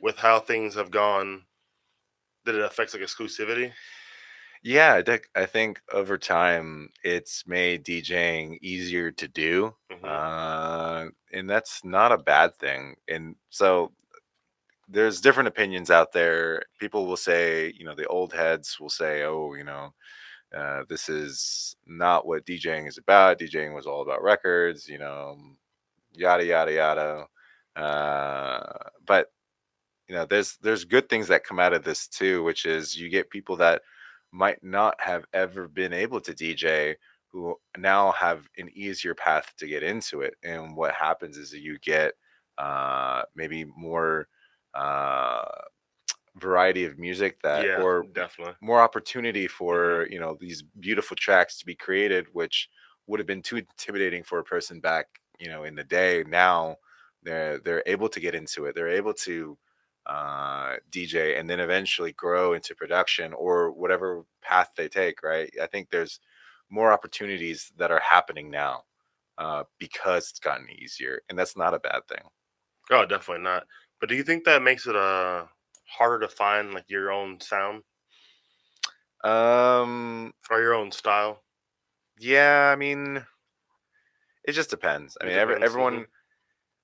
with how things have gone, did it affect like exclusivity? Yeah, I think over time it's made DJing easier to do, Hmm. and that's not a bad thing. And so there's different opinions out there. People will say, the old heads will say, "Oh, this is not what DJing is about. DJing was all about records, yada yada yada." But there's good things that come out of this too, which is you get people that might not have ever been able to DJ who now have an easier path to get into it. And what happens is that you get maybe more uh, variety of music that Yeah, or definitely. more opportunity Hmm. for these beautiful tracks to be created, which would have been too intimidating for a person back in the day. Now they're able to get into it, they're able to DJ and then eventually grow into production or whatever path they take, right? I think there's more opportunities that are happening now because it's gotten easier, and that's not a bad thing. Oh, definitely not. But do you think that makes it harder to find like your own sound um or your own style? yeah, I mean, it just depends. I It mean, depends. Hmm. everyone,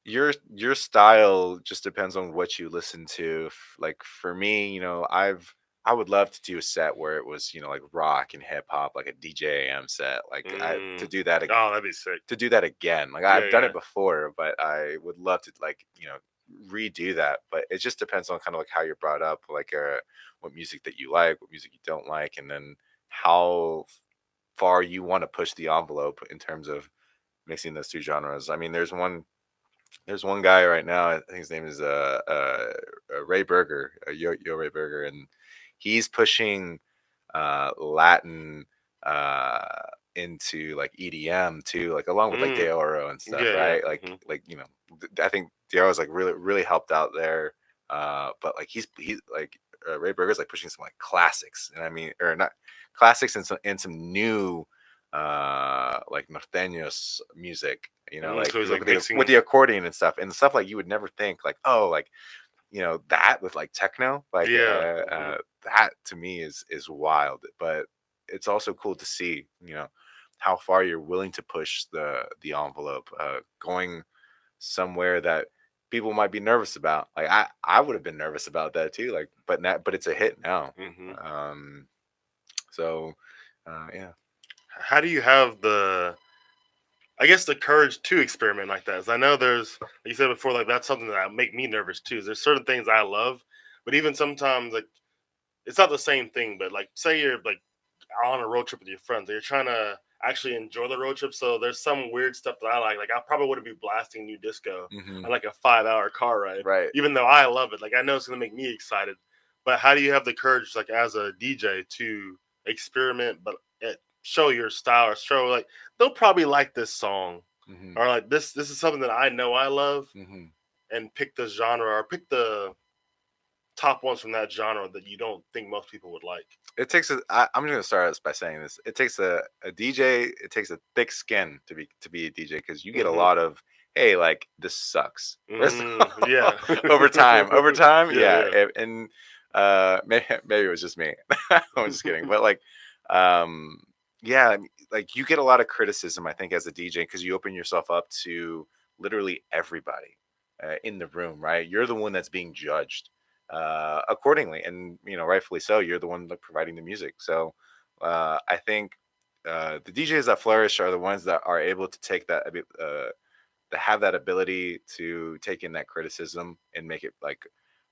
your style just depends on what you listen to. Like for me, I would love to do a set where it was like rock and hip hop, like a DJ AM set. Like to Mm. do that Oh, that'd be sick. to do that again. Like Yeah, I've done yeah. it before, but I would love to redo that. But it just depends on kind of like how you're brought up, like what music that you like, what music you don't like, and then how far you want to push the envelope in terms of mixing those two genres. I mean, there's one guy right now. I think his name is Ray Berger, Yo Ray Berger, and he's pushing Latin uh, into like EDM too, like along with like Mm. Deoro and stuff, Yeah, yeah. right? Hmm. I think Deoro's like really helped out there. But like he's like Ray Berger's like pushing some like classics, and I mean, or not classics and some new like norteños music, Mm. like So he's like with mixing. the accordion and stuff like you would never think, like, oh, like that with like techno, like Yeah. Hmm. that to me is wild. But it's also cool to see how far you're willing to push the envelope, going somewhere that people might be nervous about. Like I would have been nervous about that too, like, but it's a hit now. Hmm. um so yeah. How do you have I guess the courage to experiment like that? 'Cause I know like you said before, like that's something that make me nervous too. There's certain things I love, but even sometimes like it's not the same thing. But like say you're like on a road trip with your friends, and you're trying to actually enjoy the road trip. So there's some weird stuff that I like. Like I probably wouldn't be blasting new disco Hmm. on like a 5 hour car ride, Right. even though I love it. Like I know it's gonna make me excited. But how do you have the courage, like as a DJ, to experiment, but show your style or show like they'll probably like this song Hmm. or like this is something that I know I love, Hmm. and pick the genre or pick the top ones from that genre that you don't think most people would like. I'm just gonna start us by saying this. It takes a DJ. It takes a thick skin to be a DJ, because you get a Hmm. lot of, hey, like, this sucks. First of Mm, all, yeah. over time, Yeah, yeah, yeah. and maybe it was just me. I'm just kidding, but like, um, yeah, I mean, like you get a lot of criticism, I think, as a DJ, because you open yourself up to literally everybody in the room, right? You're the one that's being judged accordingly, and rightfully so. You're the one like providing the music, so I think the DJs that flourish are the ones that are able to take that have that ability to take in that criticism and make it like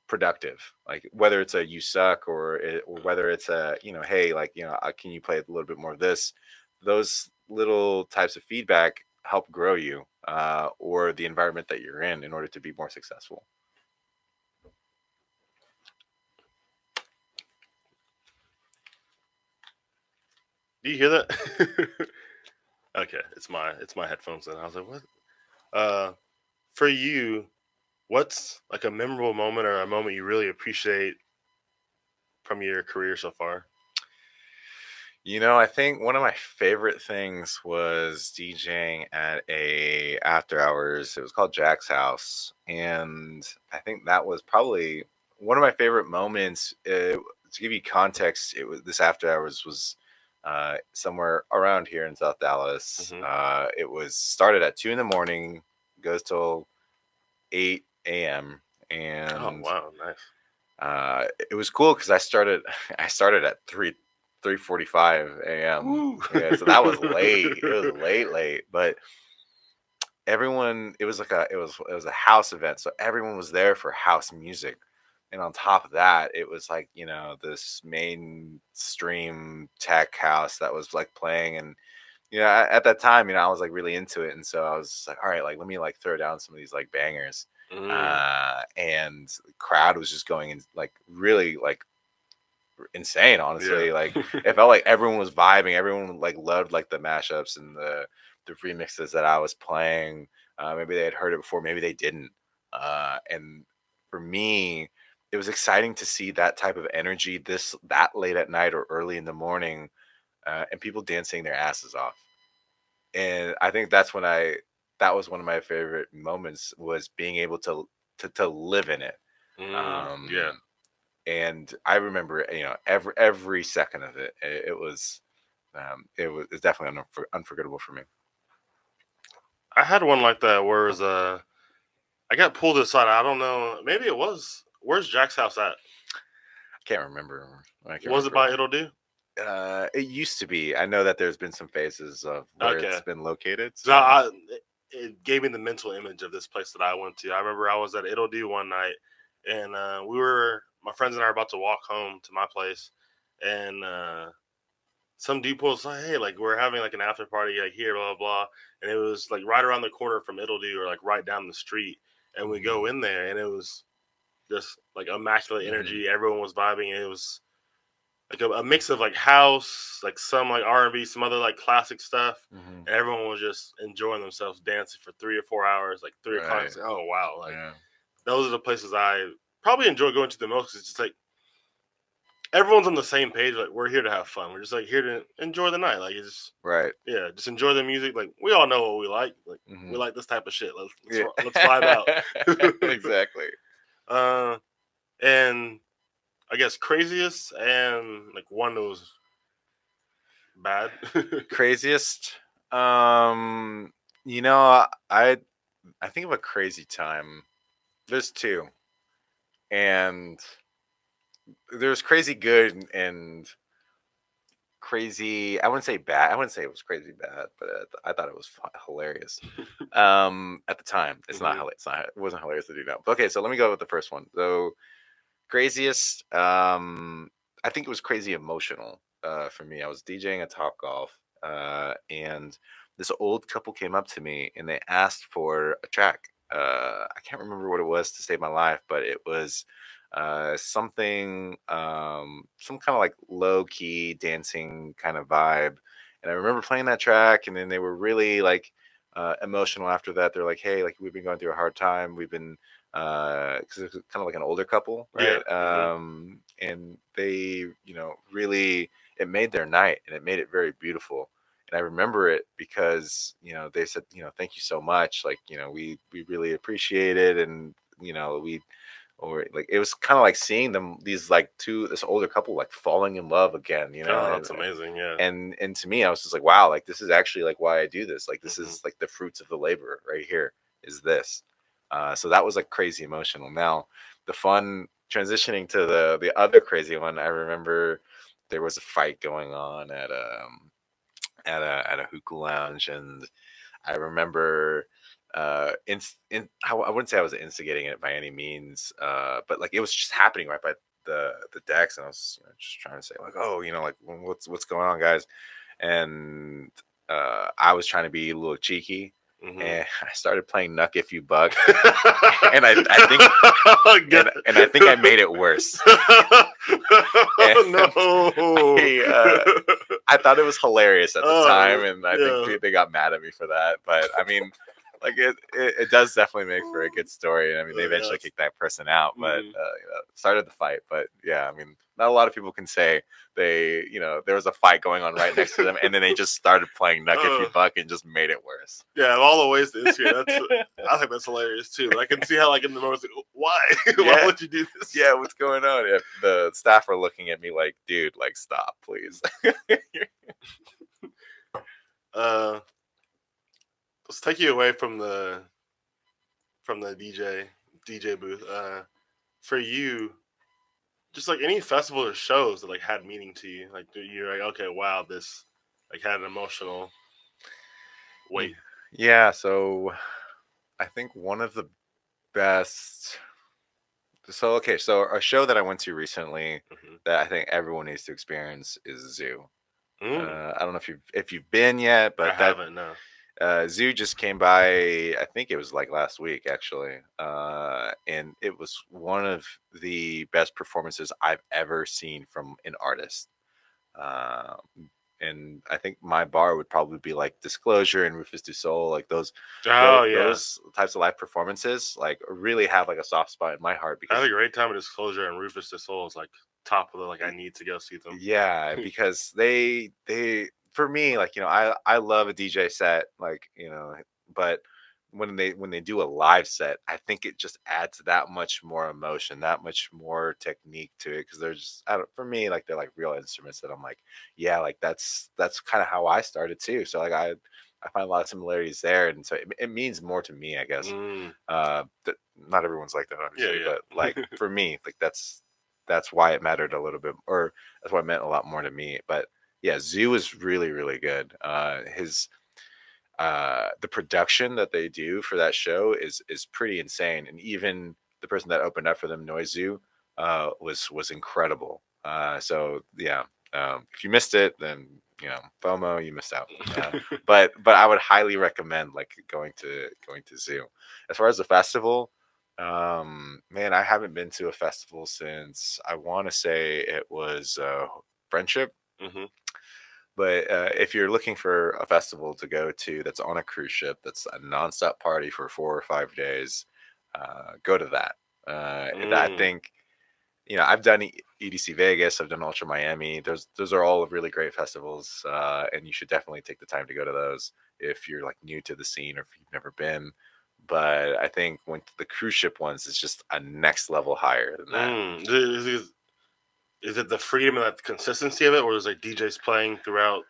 productive. Like whether it's a you suck, or whether it's a hey, like, can you play a little bit more of this. Those little types of feedback help grow you, or the environment that you're in order to be more successful. Do you hear that? Okay, it's my headphones. And I was like, what? Uh, for you, what's like a memorable moment or a moment you really appreciate from your career so far? I think one of my favorite things was DJing at a after hours. It was called Jack's House, and I think that was probably one of my favorite moments. To give you context, it was this after hours was somewhere around here in South Dallas. Hmm. It was started at 2 in the morning, goes till 8 a.m. Oh and wow, nice. it was cool because I started at 3:45 a.m. Woo. Yeah, so that was late. It was late, but everyone it was like it was a house event, so everyone was there for house music. And on top of that, it was like, this mainstream tech house that was like playing. And at that time, I was like really into it, and so I was just like, all right, like let me like throw down some of these like bangers. Mm, And the crowd was just going in like really like insane, yeah. honestly. Like it felt like everyone was vibing, everyone like loved like the mashups and the remixes that I was playing. Maybe they had heard it before, maybe they didn't. And for me, it was exciting to see that type of energy that late at night or early in the morning, and people dancing their asses off. And I think that was one of my favorite moments, was being able to live in it. Yeah. um and I remember, every second of it. It's definitely unforgettable for me. I had one like that where it was I got pulled aside. I don't know. Maybe it was. Where's Jack's house at? I can't Was it remember. by It'll Do? It used to be. I know that there's been some phases of where it's Okay. been located. So So it gave me the mental image of this place that I went to. I remember I was at It'll Do one night, and my friends and I were about to walk home to my place, and some dude pulls like, hey, like we're having like an after party like here, blah blah blah, and it was like right around the corner from It'll Do, or like right down the street, and we mhm, go in there, and it was just like immaculate mhm, energy. Everyone was vibing. And it was like a mix of like house, like some like R&B, some other like classic stuff, mhm. and everyone was just enjoying themselves dancing for 3 or 4 hours. Like 3 o'clock, Right. it's like, oh wow, like Yeah. those are the places I probably enjoy going to the most. 'Cause it's just like everyone's on the same page. Like we're here to have fun. We're just like here to enjoy the night. Like it's just, Right. yeah, just enjoy the music. Like we all know what we like. Like we Mhm. like this type of shit. Yeah. Let's vibe out. Exactly. uh, and I guess craziest and like one that was bad. Craziest. Um, you know, I I think of a crazy time. There's two, and there's crazy good and crazy. I wouldn't say bad. I wouldn't say it was crazy bad, but I thought it was hilarious. At the time, it's not Hmm. hilarious. It wasn't hilarious to do now. But okay, so let me go with the first one. So craziest. I think it was crazy emotional. For me, I was DJing at Top Golf, and this old couple came up to me and they asked for a track. I can't remember what it was to save my life, but it was something, some kind of like low key dancing kind of vibe. And I remember playing that track, and then they were really like emotional after that. They're like, "Hey, like we've been going through a hard time. We've been," because it's kind of like an older couple, Yeah. right? Hmm. And they, really, it made their night, and it made it very beautiful. And I remember it because they said, thank you so much, like we really appreciate it. And we or like it was kind of like seeing them, this older couple, like falling in love again, Oh, and that's amazing. Yeah. to me, I was just like, wow, like this is actually like why I do this. Like this Hmm. is like the fruits of the labor right here, is this. So that was like crazy emotional. Now, the fun transitioning to the other crazy one, I remember there was a fight going on at a hookah lounge, and I remember I wouldn't say I was instigating it by any means, but like it was just happening right by the decks, and I was just trying to say like, oh, like what's going on, guys. And I was trying to be a little cheeky, Hmm. and I started playing Nuck If You Buck, and I think and I think I made it worse. And No. I thought it was hilarious at the time, Oh and I think yeah. they got mad at me for that. But I mean, Like it does definitely make for a good story. I mean, they eventually Yes. kicked that person out, but Mhm. started the fight. But yeah, I mean, not a lot of people can say they, there was a fight going on right next to them, and then they just started playing Nuck If You Buck and just made it worse. Yeah, of all the ways to instigate, I think that's hilarious too. But I can see how, like, in the moment, like, why? Why Yeah. would you do this? Yeah, what's going on? Yeah, the staff are looking at me like, dude, like, stop, please. Uh, let's take you away from the DJ booth. For you, just like any festival or shows that like had meaning to you, like you're like, okay, wow, this like had an emotional weight. Yeah, so I think one of the best. So okay, so a show that I went to recently Mm-hmm. that I think everyone needs to experience is Zoo. Mm, I don't know if you've been yet, I but that haven't. No. Zoo just came by. I think it was like last week actually, and it was one of the best performances I've ever seen from an artist. Uh, and I think my bar would probably be like Disclosure and Rufus Du Sol, like Oh yeah, those types of live performances, like really have like a soft spot in my heart I had a because great time at Disclosure, and Rufus Du Sol is like top of the like. I need to go see them. yeah, because they for me, like, I love a DJ set, like, but when they do a live set, I think it just adds that much more emotion, that much more technique to it, because there's I don't for me, like, they're like real instruments that I'm like, yeah, like that's kind of how I started too. So like I find a lot of similarities there, and so it means more to me, I guess. Mm, That not everyone's like that, yeah, obviously, but like yeah. for me, like that's why it mattered a little bit, or that's why it meant a lot more to me. But yeah, Zoo is really, really good. His the production that they do for that show is pretty insane, and even the person that opened up for them, Noise Zoo, was incredible. So yeah, if you missed it, then FOMO, you missed out. But I would highly recommend like going to Zoo. As far as the festival, man, I haven't been to a festival since I want to say it was Friendship. Hmm. But if you're looking for a festival to go to that's on a cruise ship, that's a nonstop party for 4 or 5 days, go to that. I Mm. think I've done EDC Vegas, I've done Ultra Miami. Those are all really great festivals, and you should definitely take the time to go to those if you're like new to the scene or if you've never been. But I think when the cruise ship ones is just a next level higher than that. Mm. Is it the freedom and that consistency of it, or is like DJs playing throughout?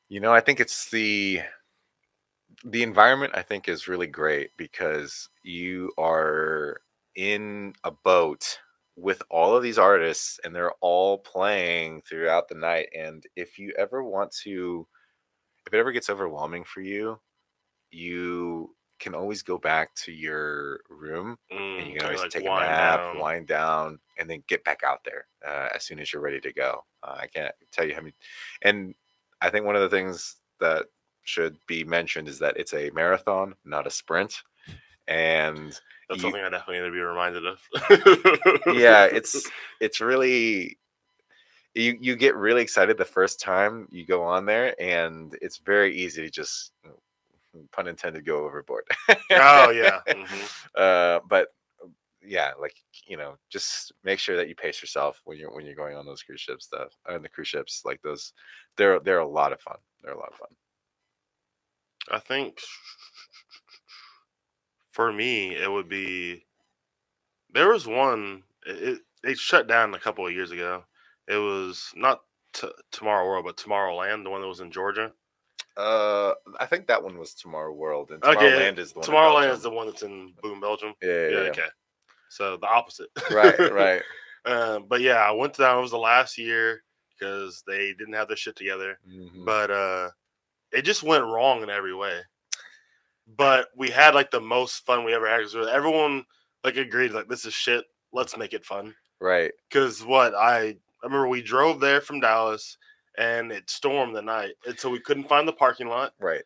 I think it's the environment. I think is really great because you are in a boat with all of these artists and they're all playing throughout the night. And if it ever gets overwhelming for you, you can always go back to your room and you Mm. can And always like take a wind nap, down. wind down, and then get back out there as soon as you're ready to go. I can't tell you how many. And I think one of the things that should be mentioned is that it's a marathon, not a sprint. And That's you, something I definitely need to be reminded of. yeah, it's really you get really excited the first time you go on there, and it's very easy to just pun intended go overboard. Oh yeah. Hmm. But yeah, like just make sure that you pace yourself when you're going on those cruise ship stuff. On the cruise ships, like those, they're a lot of fun. They're a lot of fun. I think for me it would be there was one. It shut down a couple of years ago. It was not Tomorrow World, but Tomorrowland, the one that was in Georgia. I think that one was Tomorrow World, and Okay, Tomorrowland is the one in Tomorrowland is Belgium. the one that's in Boom, Belgium. Yeah, yeah, Yeah, yeah. okay. So the opposite. Right, right. But yeah, I went down. It was the last year because they didn't have their shit together. Hmm. But it just went wrong in every way. But we had like the most fun we ever had because everyone like agreed like this is shit. Let's make it fun. Right. Because I remember we drove there from Dallas and it stormed the night, and so we couldn't find the parking lot, Right.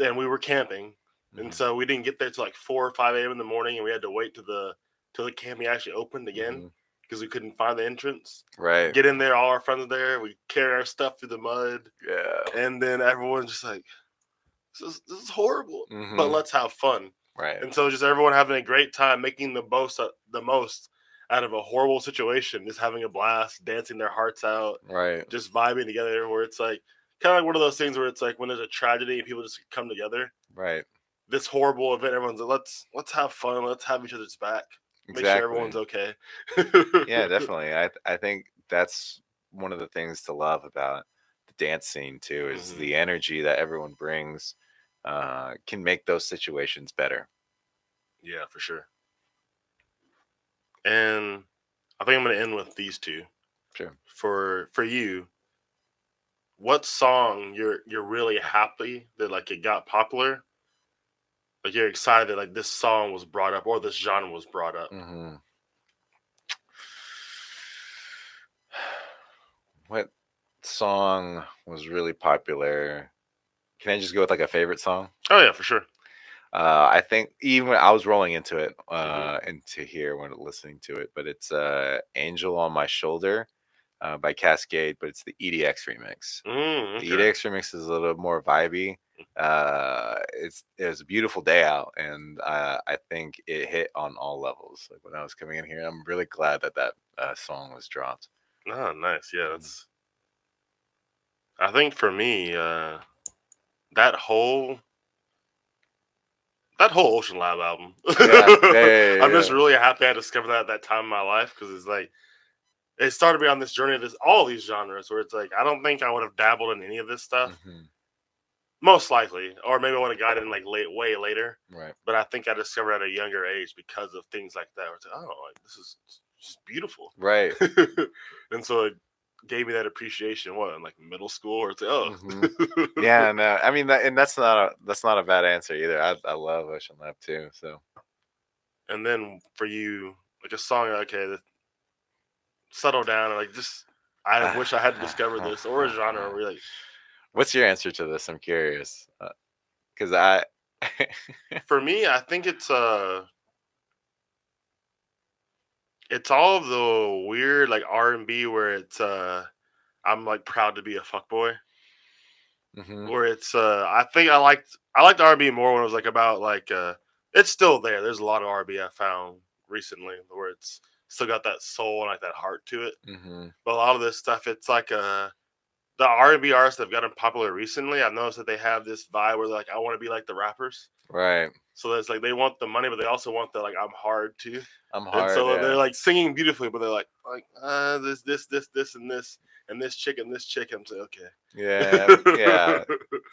and we were camping, and Hmm. so we didn't get there till like 4 or 5 a.m. in the morning, and we had to wait till the camping actually opened again Hmm. because we couldn't find the entrance. Right. Get in there, all our friends are there. We carry our stuff through the mud, Yeah. and then everyone's just like, this is horrible, but Mm-hmm. let's have fun. Right. And so just everyone having a great time, making the most out of a horrible situation, just having a blast, dancing their hearts out, Right. just vibing together. Where it's like kind of like one of those things where it's like when there's a tragedy and people just come together. Right. This horrible event, everyone's like, let's have fun, let's have each other's back, make sure Exactly. everyone's okay. Yeah, definitely. I think that's one of the things to love about the dance scene too is Hmm. the energy that everyone brings can make those situations better. Yeah, for sure. And I think I'm gonna end with these two. Sure. For you, what song you're really happy that like it got popular? Like you're excited that like this song was brought up or this genre was brought up. Hmm. What song was really popular? Can I just go with like a favorite song? Oh yeah, for sure. I think even when I was rolling into it, Hmm. into here when listening to it, but it's "Angel on My Shoulder" by Cascade, but it's the EDX remix. The Okay. EDX remix is a little more vibey. It was a beautiful day out, and I think it hit on all levels. Like when I was coming in here, I'm really glad that song was dropped. Oh, nice. Yeah, Mhm. that's. I think for me, that whole that whole Ocean Lab album. Yeah, yeah, yeah, I'm yeah, just yeah. really happy I discovered that at that time in my life because it's like it started me on this journey of this all these genres where it's like I don't think I would have dabbled in any of this stuff. Mhm. Most likely, or maybe I would have got in like way later. Right, But I think I discovered at a younger age because of things like that. Where it's like, oh, like, this is just beautiful, right. and so it gave me that appreciation. What in like middle school, or it's like, oh, Hmm. Yeah, no, I mean that, and that's not a bad answer either. I love Ocean Lab too. So and then for you, like a song, okay, that settle down, and like just I wish I had discovered this or a genre where like what's your answer to this? I'm curious because I. for me, I think it's all of the weird like R&B where it's I'm like proud to be a fuckboy. Hmm. Where it's I think I liked R&B more when it was like about like it's still there. There's a lot of R&B I found recently where it's still got that soul and like that heart to it. Hmm. But a lot of this stuff, it's like the R&B artists that have gotten popular recently. I've noticed that they have this vibe where they're like I want to be like the rappers. Right. So it's like they want the money, but they also want the like I'm hard too. I'm And hard. so they're Yeah. like singing beautifully, but they're like this and this chick and this chick. I'm like Yeah. okay. Yeah.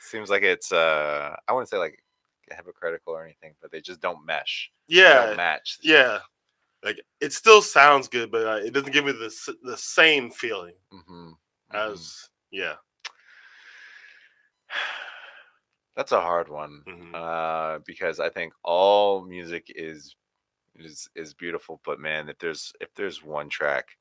Seems like it's I wouldn't say like hypocritical or anything, but they just don't mesh. They don't Yeah, match. yeah. Like it still sounds good, but it doesn't give me the same feeling Hmm. Hmm. as yeah. That's a hard one Hmm. because I think all music is beautiful, but man, if there's one track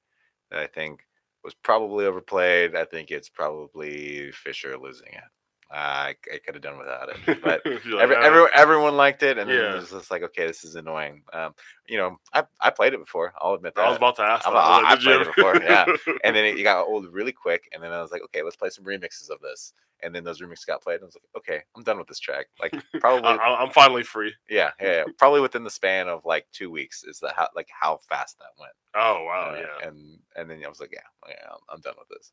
that I think was probably overplayed, I think it's probably Fisher losing it. I could have done without it, but You're like, ah, everyone liked it, and then it yeah. was just like, okay, this is annoying. I played it before. I'll admit I was that. about to ask that. I was like, I did played you it before, yeah. ever? And then it got old really quick, and then I was like, okay, let's play some remixes of this. And then those remixes got played, and I was like, okay, I'm done with this track. Like probably, I'm finally free. yeah, probably within the span of like 2 weeks is how fast that went. Oh wow, yeah. And then I was like, yeah, I'm done with this.